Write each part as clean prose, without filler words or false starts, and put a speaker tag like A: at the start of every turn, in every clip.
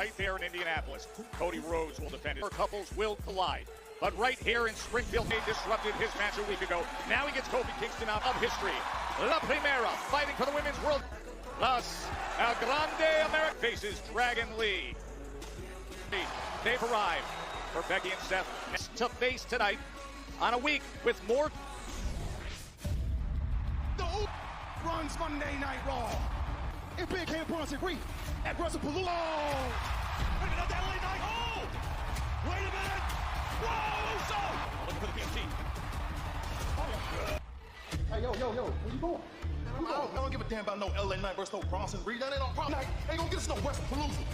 A: right there in Indianapolis. Cody Rhodes will defend it. Couples will collide. But right here in Springfield, they disrupted his match a week ago. Now he gets Kofi Kingston out of history. La Primera fighting for the women's world. Las El Grande America faces Dragon Lee. They've arrived for Becky and Seth to face tonight on a week with more.
B: The runs Monday Night Raw. If Big Hand Bronson Reed at WrestlePalooza. Oh! Wait a minute, that late night. Oh! Wait a minute! Whoa! So! Looking for the PFT.
C: Hey, yo, where you going?
B: I'm out. I don't give a damn about no LA Knight versus no Bronson Reed. That ain't on problem. Ain't gonna get us no WrestlePalooza.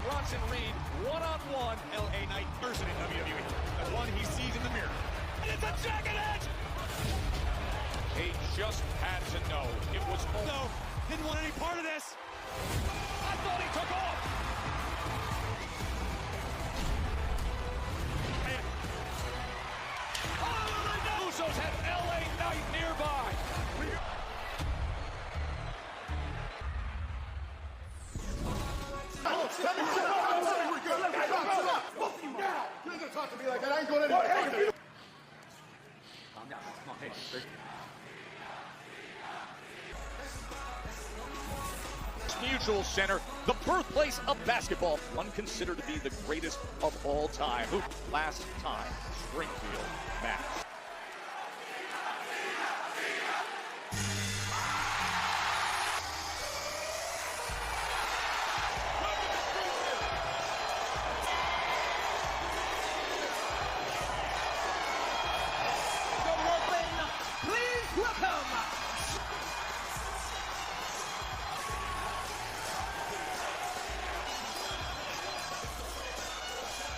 A: Bronson Reed, one-on-one LA Knight person in WWE. The one he sees in the mirror.
B: And it's a jacket edge!
A: He just had to know. It was
B: No, didn't want any part of this.
A: I thought he took off. Oh, the Usos have LA Knight nearby.
C: Talk to me like that. I ain't going anywhere.
D: Calm down. Come on, hey.
A: Mutual Center, the birthplace of basketball, one considered to be the greatest of all time. Last time, Springfield match.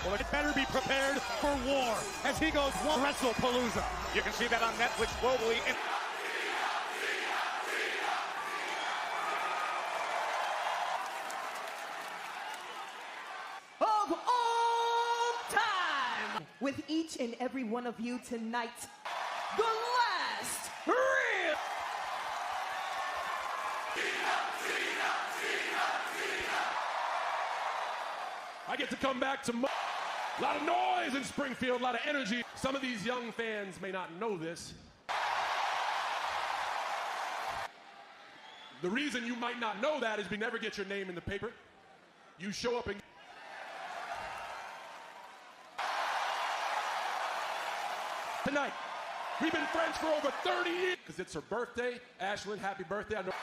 B: Well, it better be prepared for war as he goes one WrestlePalooza.
A: You can see that on Netflix globally.
E: Of all time, with each and every one of you tonight, the last real.
F: I get to come back to a lot of noise in Springfield, a lot of energy. Some of these young fans may not know this. The reason you might not know that is we never get your name in the paper. You show up and tonight, we've been friends for over 30 years. Because it's her birthday. Ashlyn, happy birthday. I know.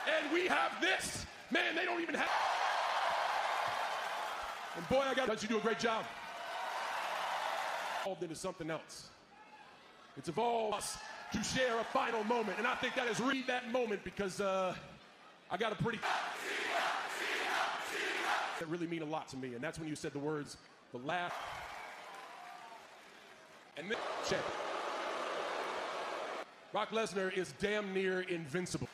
F: And we have this. Man, they don't even have. And boy, I got to let you do a great job. Evolved into something else. It's evolved us to share a final moment. And I think that is really that moment because I got a pretty that really mean a lot to me. And that's when you said the words, the laugh. And then, check. Brock Lesnar is damn near invincible.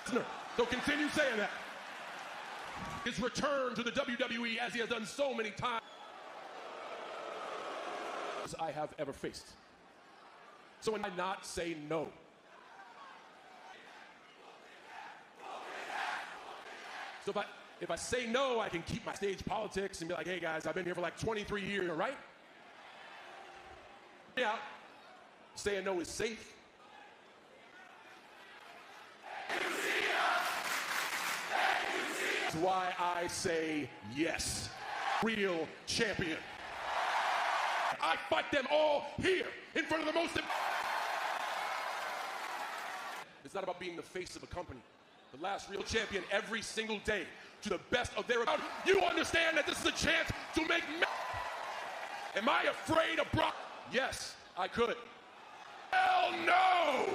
F: So continue saying that. His return to the WWE as he has done so many times I have ever faced. So when I not say no. So if I say no, I can keep my stage politics and be like, hey guys, I've been here for like 23 years, right? Yeah, saying no is safe. That's why I say yes. Real champion. I fight them all here in front of the most. It's not about being the face of a company. The last real champion every single day to the best of their ability. You understand that this is a chance to make. Am I afraid of Brock? Yes, I could. Hell no!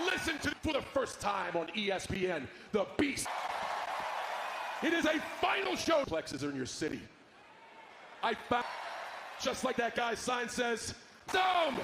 F: Listen to for the first time on ESPN, the Beast. It is a final show. Plexes are in your city. I found, just like that guy's sign says, Dome,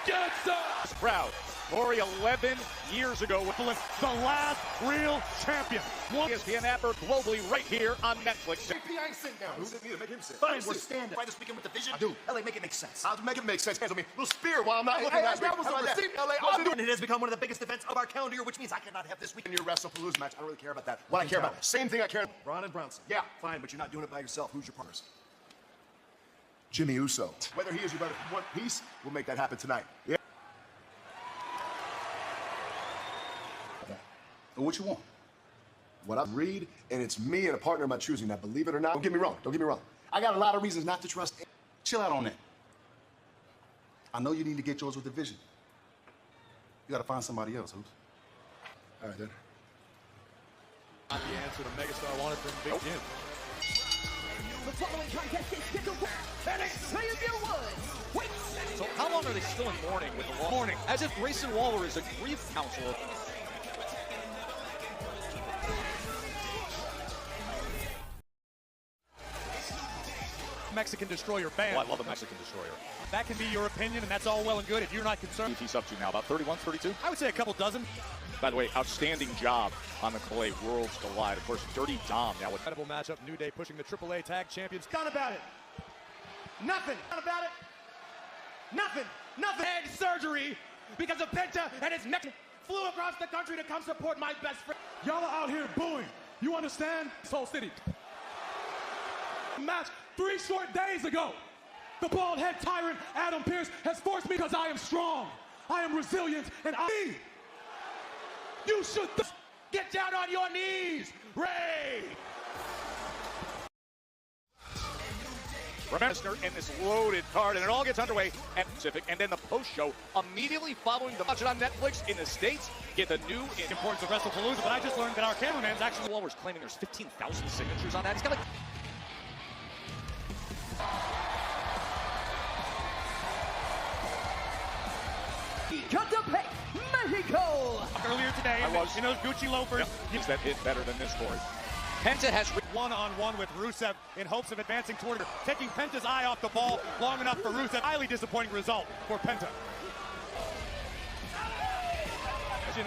F: get some.
A: Proud Corey 11 years ago with
B: The last real champion.
A: ESPN app or globally right here on Netflix.
C: I ain't sitting down. Who's it need to make him sit?
B: Fine, we're standing.
C: Fight this weekend with division.
B: I do. LA, make it make sense.
C: I'll make it make sense. Hands on me. Little spear while I'm not looking at
B: that was a receipt.
C: LA,
B: And it has become one of the biggest events of our calendar year, which means I cannot have this weekend.
C: your WrestlePalooza match. I don't really care about that. What I care about, same thing I care about. Braun and Bronson. Yeah.
B: Fine, but you're not doing it by yourself. Who's your partners?
C: Jimmy Uso. Whether he is your brother from One Piece, we'll make that happen tonight. Yeah.
B: And what you want?
C: What I read, and it's me and a partner of my choosing. Now, believe it or not, don't get me wrong. Don't get me wrong. I got a lot of reasons not to trust.
B: Chill out on that. I know you need to get yours with the vision. You gotta find somebody else, Who's?
C: All right, then.
G: Not the answer the megastar wanted from Big Jim.
E: The following contest is scheduled for Xavier Woods. Wait.
A: So how long are they still in mourning with the mourning? As if Grayson Waller is a grief counselor.
G: Mexican Destroyer band.
A: Oh, I love a Mexican Destroyer.
G: That can be your opinion, and that's all well and good if you're not concerned.
A: He's up to now about 31, 32?
G: I would say a couple dozen.
A: By the way, outstanding job on the Clay Worlds Collide. Of course, Dirty Dom now with
G: Incredible matchup. New Day pushing the AAA Tag Champions.
B: Done about it. Nothing. Done about it. Nothing. Nothing.
H: Head surgery because of Penta and his neck flew across the country to come support my best friend.
B: Y'all are out here booing. You understand?
G: Soul City.
B: Match 3 short days ago. The bald head tyrant Adam Pearce has forced me because I am strong. I am resilient, and you should
H: Get down on your knees, Ray!
A: Remember, in this loaded card, and it all gets underway at Pacific, and then the post-show immediately following the watch it on Netflix in the States. Get the new
G: Importance of WrestlePalooza, but I just learned that our cameraman's actually
A: Waller's claiming there's 15,000 signatures on that. He's got like
E: Catepec, Mexico.
G: earlier today.
A: I was.
G: In those Gucci loafers.
A: Is that hit better than this Corey? Penta has
G: One-on-one with Rusev in hopes of advancing toward her, taking Penta's eye off the ball long enough for Rusev. Highly disappointing result for Penta.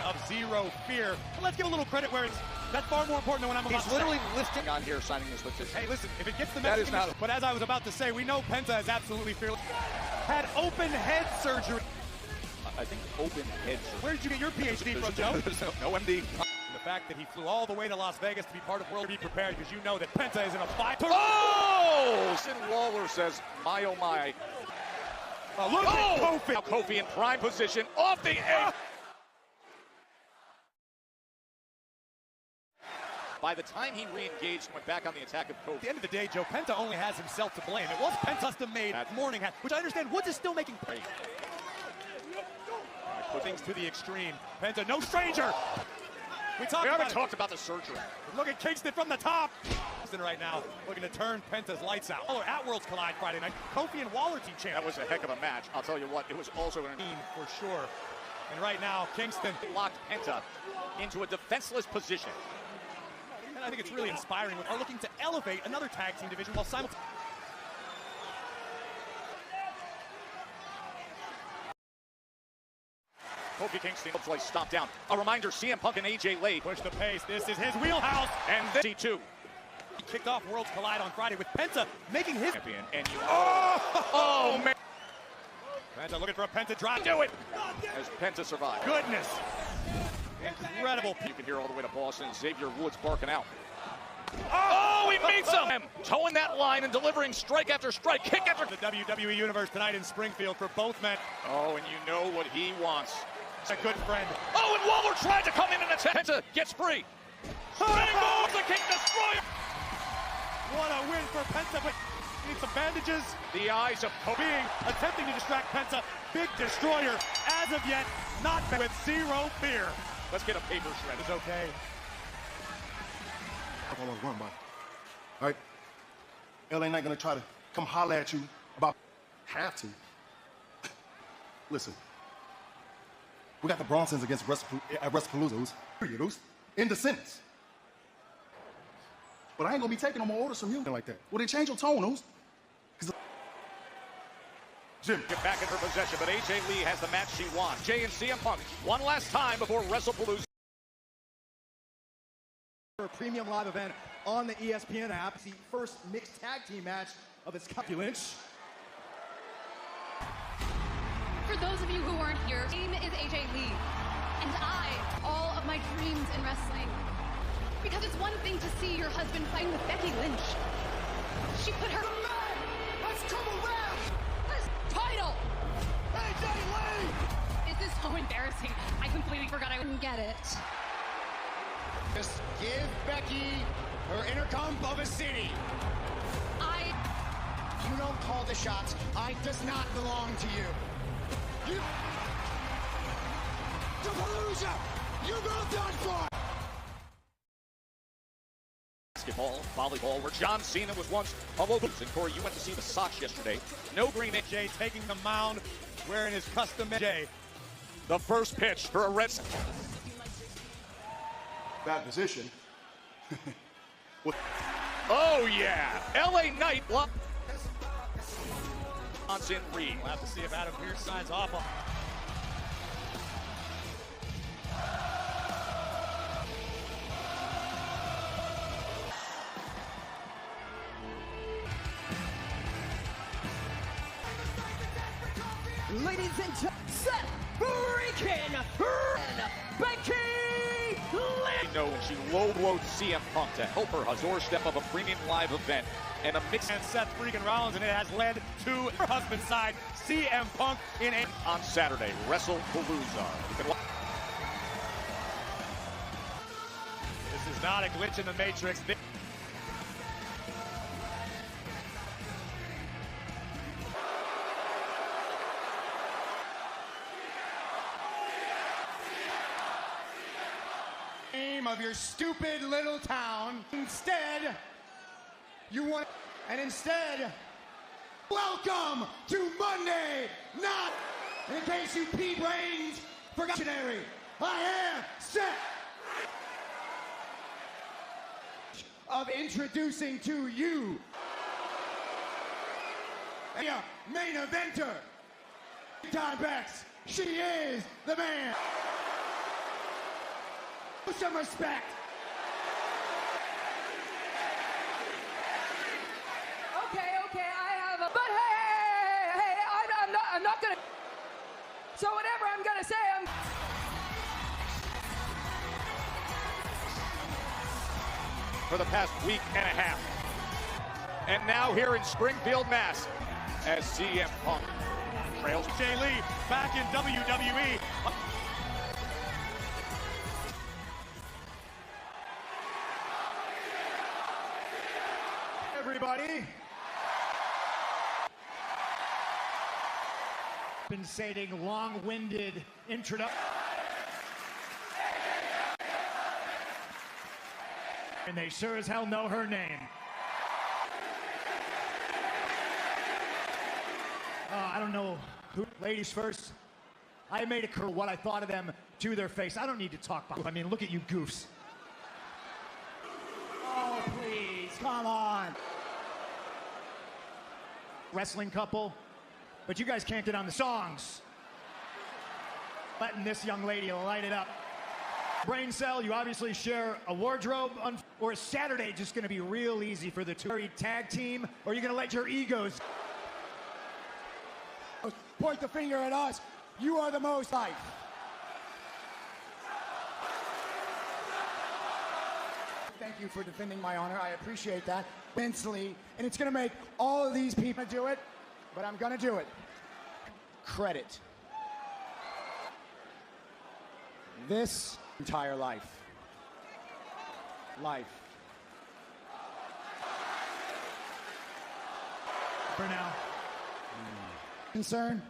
G: Of zero fear. But let's give a little credit where that's far more important than what I'm about to say.
A: He's literally lifting on here signing this petition.
G: Hey, listen, if it gets the
A: That
G: message,
A: is not-
G: but as I was about to say, we know Penta is absolutely fearless. Had open head surgery.
A: I think open head.
G: Where did you get your PhD from, Joe?
A: There's no MD.
G: The fact that he flew all the way to Las Vegas to be part of World, be prepared because you know that Penta is in a fight.
A: Oh! Sin Waller says, my oh my.
G: Look at Kofi.
A: Now Kofi in prime position, off the edge. By the time he re-engaged and went back on the attack of Kofi.
G: At the end of the day, Joe, Penta only has himself to blame. It was Penta's custom-made morning hat, which I understand Woods is still making. Put things to the extreme. Penta, no stranger. We
A: haven't talked about the surgery.
G: Look at Kingston from the top. Right now, looking to turn Penta's lights out. Oh, at Worlds Collide Friday night. Kofi and Waller team champ.
A: That was a heck of a match. I'll tell you what, it was also an
G: for sure. And right now, Kingston
A: locked Penta into a defenseless position.
G: And I think it's really inspiring. We're looking to elevate another tag team division while simultaneously.
A: Kofi Kingston hopefully stopped down. A reminder, CM Punk and AJ Lee
G: Push the pace. This is his wheelhouse.
A: And then C2.
G: He kicked off Worlds Collide on Friday with Penta making his
A: champion. And you oh man.
G: Penta looking for a Penta drop.
A: Do it! As Penta survived.
G: Goodness. Incredible.
A: You can hear all the way to Boston. Xavier Woods barking out. Oh, he meets him! Towing that line and delivering strike after strike, kick after
G: the WWE Universe tonight in Springfield for both men.
A: Oh, and you know what he wants.
G: A good friend.
A: Oh, and Waller tried to come in and attack. Penta gets free. Springboard, the King Destroyer.
G: What a win for Penta, but he needs some bandages.
A: The eyes of Kobe
G: attempting to distract Penta. Big Destroyer, as of yet, not with zero fear.
A: Let's get a paper shred.
G: It's okay.
C: All right, LA not gonna try to come holler at you about have to. Listen, we got the Bronsons against WrestlePalooza. End the sentence. But I ain't gonna be taking no more orders from you like that. Well, then change your tone, Oos. Jim.
A: Get back in her possession, but AJ Lee has the match she wants. Jay and CM Punk one last time before WrestlePalooza.
H: A premium live event on the ESPN app. The first mixed tag team match of its Lynch.
I: For those of you who weren't here, my name is AJ Lee, and all of my dreams in wrestling. Because it's one thing to see your husband fighting with Becky Lynch. She put her
B: Let's come around!
I: first title.
B: AJ Lee!
I: This is so embarrassing. I completely forgot I wouldn't get it.
B: Just give Becky her intercom of a city. You don't call the shots. I does not belong to you. You... Palooza! You both done for!
A: Basketball, volleyball, where John Cena was once a local. And Corey, you went to see the Sox yesterday. No green.
G: Jay taking the mound, wearing his custom Jay.
A: The first pitch for a Reds.
C: Bad position.
A: Oh yeah, LA Knight block. Johnson Reed.
G: We'll have to see if Adam Pearce signs off on.
E: Ladies and gentlemen, Seth freaking Becky Lynch.
A: You know when she low-blowed CM Punk to help her doorstep of a premium live event and a mix
G: And Seth freaking Rollins, and it has led to her husband's side, CM Punk, in a...
A: on Saturday, WrestlePalooza. You can watch.
G: This is not a glitch in the Matrix.
H: Of your stupid little town. Instead, you want, and instead, welcome to Monday Night. In case you pea-brains forgot, I am Seth. Of introducing to you a main eventer. Time Bex, she is the man. Some respect.
E: Okay, I have a. But hey, I'm not gonna. So whatever I'm gonna say, I'm.
A: For the past week and a half. And now here in Springfield, Mass, as CM Punk trails
G: Jay Lee back in WWE.
H: Everybody. Compensating long-winded introduction. And they sure as hell know her name. I don't know who. Ladies first. I made a curl what I thought of them to their face. I don't need to talk about. I mean, look at you goofs. Oh, please, come on. Wrestling couple, but you guys can't get on the songs. Letting this young lady light it up. Brain cell, you obviously share a wardrobe, or is Saturday just going to be real easy for the two tag team, or are you going to let your egos point the finger at us? You are the most life. Thank you for defending my honor. I appreciate that immensely. And it's going to make all of these people do it, but I'm going to do it. Credit. This entire life. For now. Concern?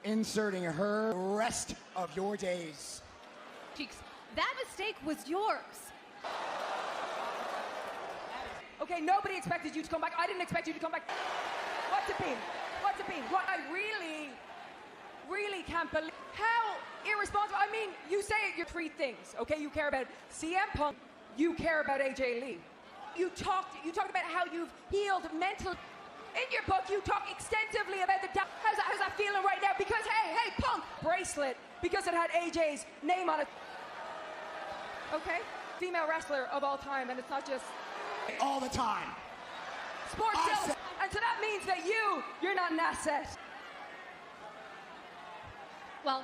H: Inserting her rest of your days.
I: Cheeks, that mistake was yours.
E: Okay, nobody expected you to come back. I didn't expect you to come back. What's it been? What I really can't believe how irresponsible. I mean, you say you're three things, okay? You care about CM Punk, you care about AJ Lee. You talked about how you've healed mental. In your book, you talk extensively about the... How's that feeling right now? Because, hey, Punk, bracelet, because it had AJ's name on it. Okay? Female wrestler of all time, and it's not just...
H: All the time.
E: Sports Illustrated. And so that means that you're not an asset.
I: Well,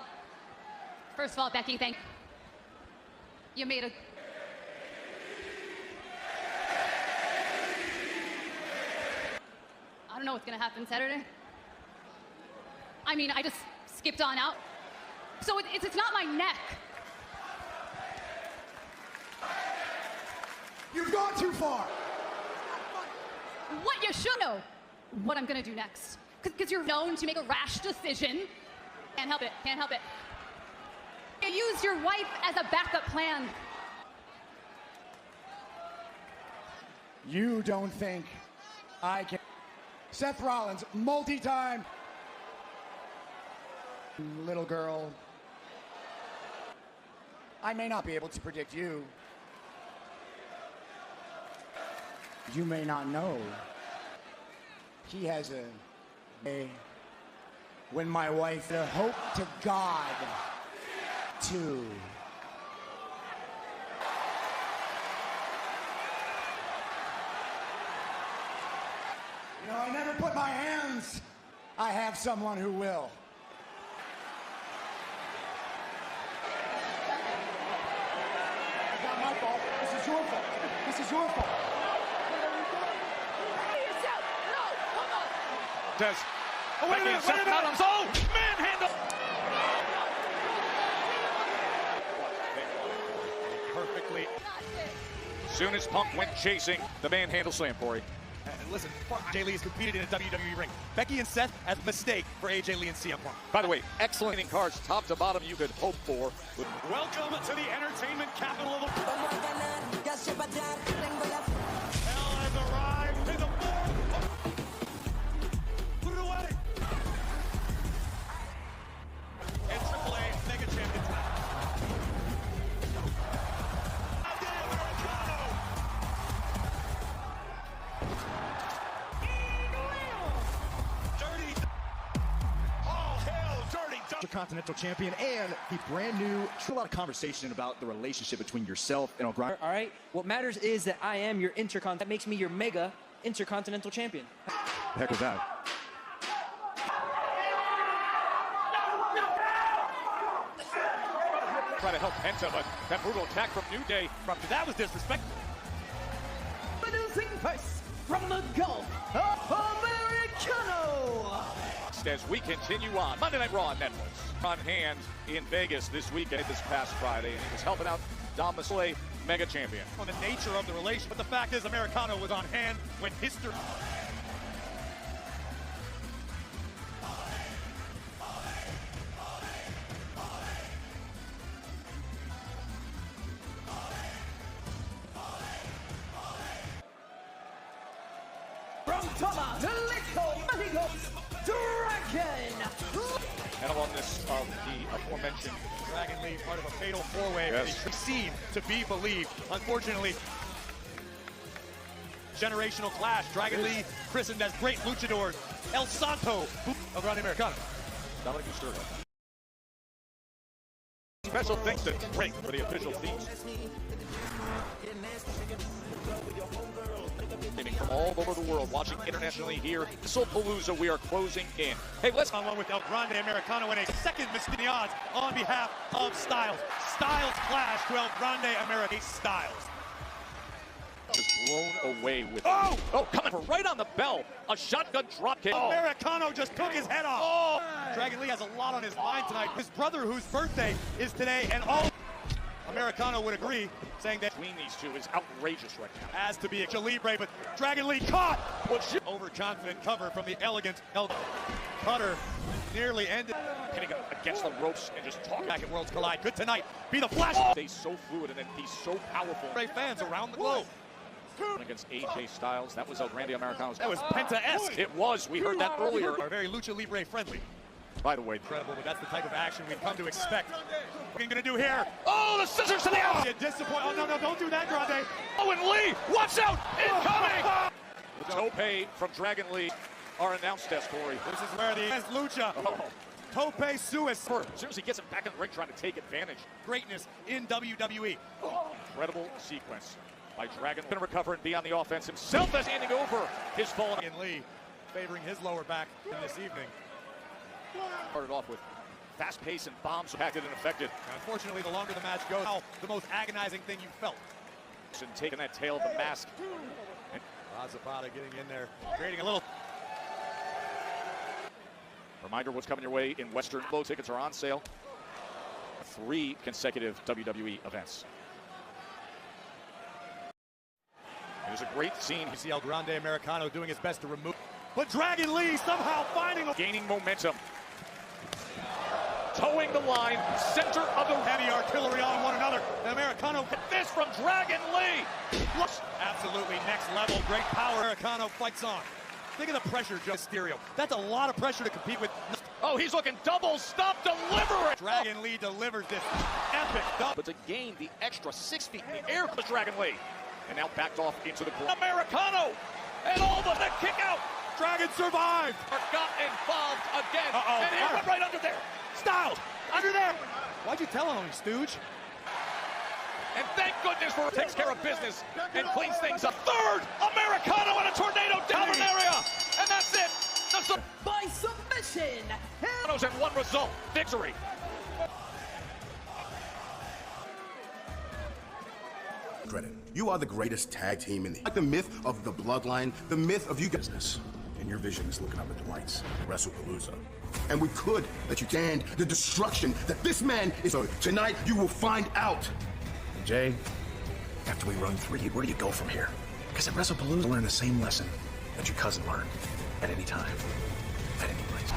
I: first of all, Becky, thank you. You made a... I don't know what's going to happen Saturday. I mean, I just skipped on out. So it's not my neck.
H: You've gone too far.
I: What you should know what I'm going to do next. Because you're known to make a rash decision. Can't help it. Can't help it. You use your wife as a backup plan.
H: You don't think I can... Seth Rollins, multi-time little girl. I may not be able to predict you. You may not know. He has a when my wife, the hope to God, too. You know, I never put my hands. I have someone who will. It's not my fault. This is your fault. This is your fault.
A: Says,
G: oh, wait a minute, wait a minute.
A: Oh, manhandle.
G: Perfectly.
A: Soon as Punk went chasing the manhandle slam, Corey.
G: And listen, AJ Lee has competed in a WWE ring. Becky and Seth as a mistake for AJ Lee and CM Punk.
A: By the way, excellent hitting cards, top to bottom, you could hope for.
G: Welcome to the entertainment capital of the world. Hell has arrived to the board. Put it away. And AAA Mega Champion tonight.
J: Intercontinental champion and the brand new. A lot of conversation about the relationship between yourself and O'Brien.
K: All right. What matters is that I am your intercon. That makes me your mega intercontinental champion.
J: Heck was that?
A: Try to help Penta, but that brutal attack from New Day.
G: That was disrespectful.
K: Producing first from the Gulf, Americano.
A: As we continue on Monday Night Raw on Netflix. On hand in Vegas this weekend, this past Friday, and he was helping out Dom Maslay, Mega Champion.
G: On the nature of the relation, but the fact is Americano was on hand when history...
K: From Tama, Mexico, Dragon.
A: And along this of the aforementioned
G: Dragon Lee, part of a fatal four-way.
A: Yes.
G: Seen to be believed. Unfortunately, generational clash. Dragon Lee christened as Great Luchadors. El Santo of Ronnie Americano.
A: Dominic Mysterio. Special thanks to Drake for the official themes. From all over the world, watching internationally here. Palooza, we are closing in. Hey, let's
G: on one with El Grande Americano and a second miss in the odds on behalf of Styles. Styles clash to El Grande Americano. Styles.
A: Just blown away with coming for right on the bell. A shotgun drop kick.
G: Americano just took his head off. Dragon Lee has a lot on his mind tonight. His brother, whose birthday is today, and all Americano would agree, saying that
A: between these two is outrageous right now.
G: Has to be a Libre, but Dragon Lee caught. Overconfident cover from the elegant El Cutter. Nearly ended.
A: Hitting against the ropes and just talking
G: back at Worlds Collide. Good tonight. Be the Flash.
A: He's so fluid and then he's so powerful.
G: Great fans around the globe.
A: Against AJ Styles. That was El Grande Americano's.
G: That was Penta-esque.
A: It was. We heard that earlier.
G: Are very Lucha Libre friendly.
A: By the way,
G: incredible, but that's the type of action we've come to expect. What are you going to do here?
A: Oh, the scissors to the out!
G: Oh, no, don't do that, Grande.
A: Oh, and Lee, watch out! Incoming! The tope from Dragon Lee. our announce desk, Corey.
G: This is where the Lucha. Tope Suis.
A: As soon as he gets him back in the ring, trying to take advantage.
G: Greatness in WWE.
A: Incredible sequence by Dragon. Going to recover and be on the offense himself as handing over his fall.
G: And Lee favoring his lower back in this evening.
A: Started off with fast pace and bombs packed and affected.
G: And unfortunately, the longer the match goes, the most agonizing thing you felt.
A: And taking that tail of the mask.
G: Zapata getting in there, creating a little.
A: Reminder what's coming your way in Western. Low tickets are on sale. 3 consecutive WWE events. It was a great scene.
G: You see El Grande Americano doing his best to remove. But Dragon Lee somehow finding
A: gaining momentum. Towing the line, center of the
G: heavy artillery on one another. The Americano.
A: This from Dragon Lee.
G: Looks absolutely next level. Great power. Americano fights on. Think of the pressure, just Mysterio. That's a lot of pressure to compete with.
A: Oh, he's looking double stop, deliver it.
G: Dragon Lee delivers this epic double.
A: But to gain the extra 6 feet in the air was Dragon Lee. And now backed off into the ground. Americano. And all the kick out.
G: Dragon survived.
A: Got involved again.
G: Uh-oh.
A: And he went right under there.
G: Styles, under there. Why'd you tell him, Stooge?
A: And thank goodness for takes care of business and cleans things up. Third, Americano and a tornado down an area. And that's it.
L: By submission.
A: And one result, victory.
C: Credit. You are the greatest tag team in the like the myth of the bloodline, the myth of you business. And your vision is looking up at the lights, WrestlePalooza. And we could let you stand the destruction that this man is. So tonight you will find out. And Jay, after we run 3, where do you go from here? Because at WrestlePalooza, learn the same lesson that your cousin learned at any time, at any place.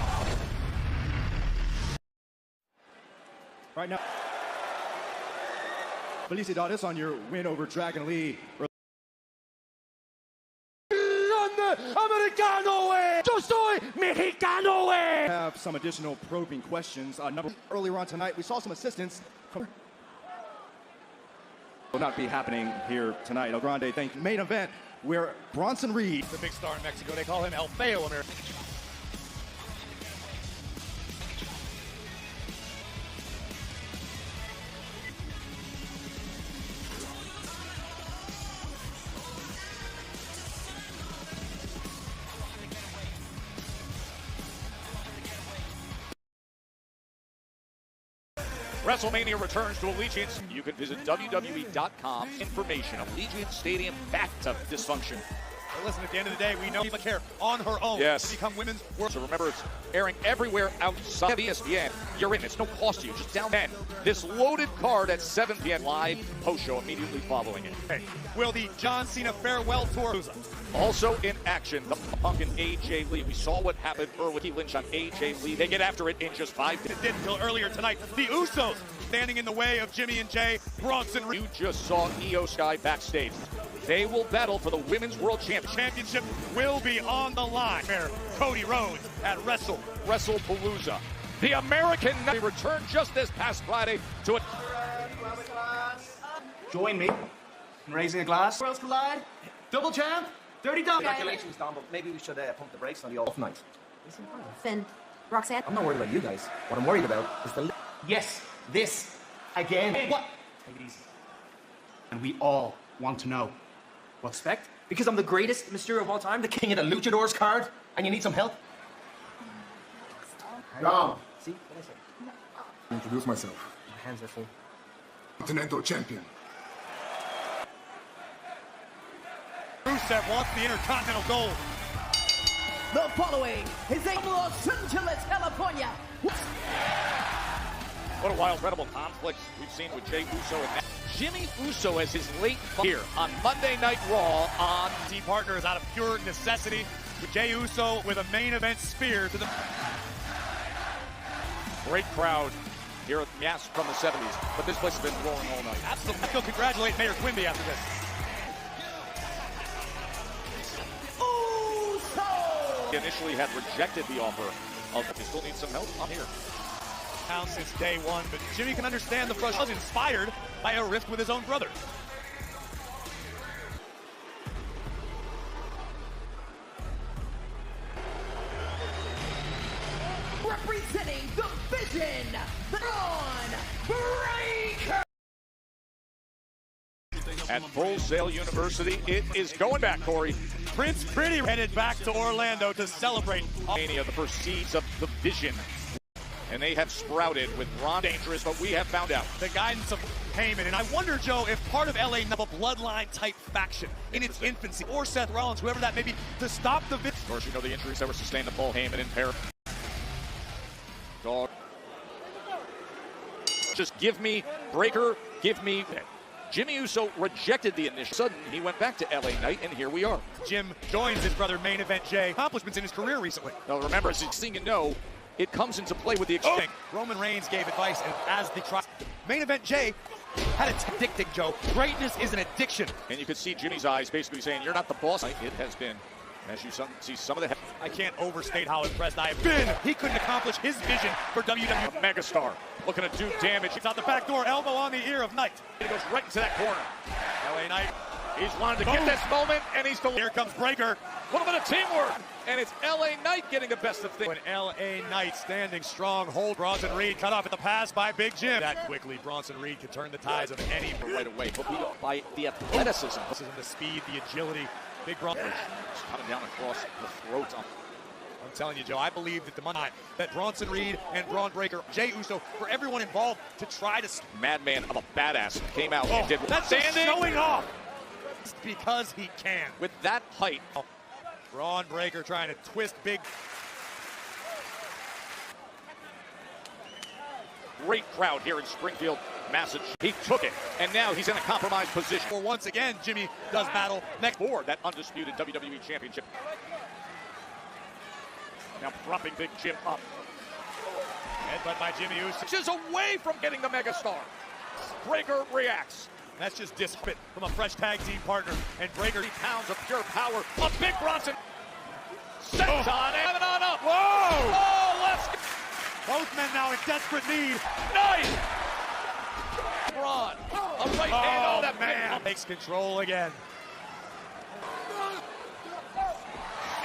J: Right now, felicidades on your win over Dragon Lee. Americano way! Yo soy Mexicano way! Have some additional probing questions. Earlier on tonight, we saw some assistance from. Will not be happening here tonight. El Grande, thank you. Main event where Bronson Reed,
G: the big star in Mexico, they call him El Feo America.
A: WrestleMania returns to Allegiant. You can visit WWE.com. Information. Allegiant Stadium back to dysfunction.
G: But listen, at the end of the day, we know Eva Care on her own to become women's world.
A: So remember, it's airing everywhere outside of ESPN. You're in. It's no cost to you. Just down 10. This loaded card at 7 p.m. live. Post-show immediately following it.
G: Hey, will the John Cena farewell tour?
A: Also in action, the Punk and AJ Lee. We saw what happened earlier with Lynch on AJ Lee. They get after it in just 5 minutes.
G: It did until earlier tonight. The Usos standing in the way of Jimmy and Jay. Bronson.
A: You just saw Io Sky backstage. They will battle for the Women's World
G: Championship will be on the line. Cody Rhodes at
A: WrestlePalooza. The American Night returned just this past Friday to it.
M: Join me in raising a glass. Worlds collide. Double champ. $30.
N: Congratulations, Don, but maybe we should pump the brakes on the off night.
O: Finn, Roxanne.
N: I'm not worried about you guys. What I'm worried about is the...
M: Yes, this again. What? Take it easy. And we all want to know. What?
N: Respect? Because I'm the greatest Mysterio of all time, the king of the Luchadors card, and you need some help?
C: Dom.
N: See? What I say?
C: Introduce myself.
N: My hands are full.
C: Continental Champion.
G: Rusev wants the Intercontinental gold.
L: The following is a Los Angeles, California.
A: What a wild, incredible conflict we've seen with Jey Uso and Jimmy Uso as his late here on Monday Night Raw on
G: Team partners out of pure necessity with Jey Uso with a main event spear to the
A: great crowd here at Mass from the 70s, but this place has been roaring all night.
G: Absolutely. Let's go congratulate Mayor Quimby after this.
A: He initially had rejected the offer of you still need some help. I'm here.
G: Town since day one, but Jimmy can understand the frustration. Was inspired by a rift with his own brother.
A: at Full Sail University. It is going back, Corey.
G: Prince Pretty headed back to Orlando to celebrate.
A: Mania, the first seeds of the vision. And they have sprouted with Ron Dangerous, but we have found out.
G: The guidance of Heyman. And I wonder, Joe, if part of LA have a bloodline-type faction in its infancy, or Seth Rollins, whoever that may be, to stop the...
A: Of course, you know the injuries that were sustained to Paul Heyman in Paris. Dog. Just give me Breaker, give me... Jimmy Uso rejected the initial. Suddenly, he went back to LA Knight, and here we are.
G: Jim joins his brother Main Event Jay. Accomplishments in his career recently.
A: Now, remember, as you see and know, it comes into play with the exchange.
G: Roman Reigns gave advice, and as the Main Event Jay had its addicting, Joe. Greatness is an addiction.
A: And you could see Jimmy's eyes basically saying, you're not the boss. It has been, as you see some of the...
G: I can't overstate how impressed I have been. He couldn't accomplish his vision for WWE.
A: Megastar looking to do damage.
G: It's out the back door, elbow on the ear of Knight.
A: He goes right into that corner.
G: LA Knight.
A: He's wanted to get this moment, and he's still...
G: Here comes Breaker.
A: What about a teamwork? And it's LA Knight getting the best of things.
G: When LA Knight standing strong, hold Bronson Reed, cut off at the pass by Big Jim. That quickly, Bronson Reed can turn the tides of any
A: right away. But by the athleticism.
G: This is the speed, the agility. Big Bronson
A: coming down across the throat.
G: I'm telling you, Joe, I believe that the money that Bronson Reed and Braun Breaker, Jey Uso, for everyone involved to try to...
A: Madman of a badass came out and did...
G: That's just showing off. Because he can.
A: With that height.
G: Braun Breaker trying to twist Big...
A: Great crowd here in Springfield, Massachusetts. He took it, and now he's in a compromised position.
G: For once again, Jimmy does battle next
A: for that undisputed WWE Championship. Now propping Big Jim up.
G: Headbutt by Jimmy Uso.
A: Just away from getting the megastar. Breaker reacts.
G: That's just disspit from a fresh tag team partner. And Breaker,
A: 3 pounds of pure power. A big Bronson. Set on and on up.
G: Whoa!
A: Oh, let's go.
G: Both men now in desperate need.
A: Nice! Braun. A right hand on that
G: man. Takes control again.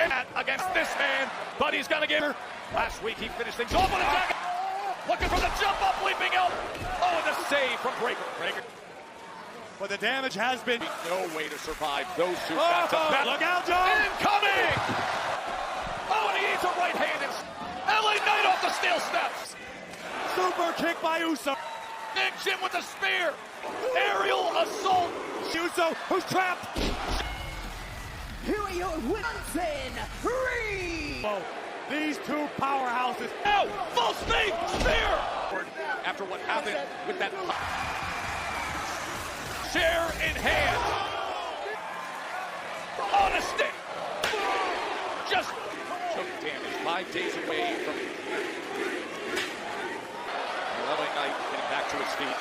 A: And against this man, but he's gonna give her. Last week he finished things off with a jacket. Looking for the jump up, leaping out. Oh, and the save from Breaker.
G: But the damage has been...
A: No way to survive those two back to back.
G: Look out, Joe!
A: Incoming! Oh, and he eats a right hand. LA Knight off the steel steps.
G: Super kick by Uso.
A: Big Jim with the spear. Aerial assault.
G: Uso, who's trapped.
L: Here are your winners in Reed.
G: Oh, these two powerhouses.
A: Now, full speed, spear. After what happened with that chair in hand. On a stick. Just choke damage. 5 days away from LA Knight getting back to his feet.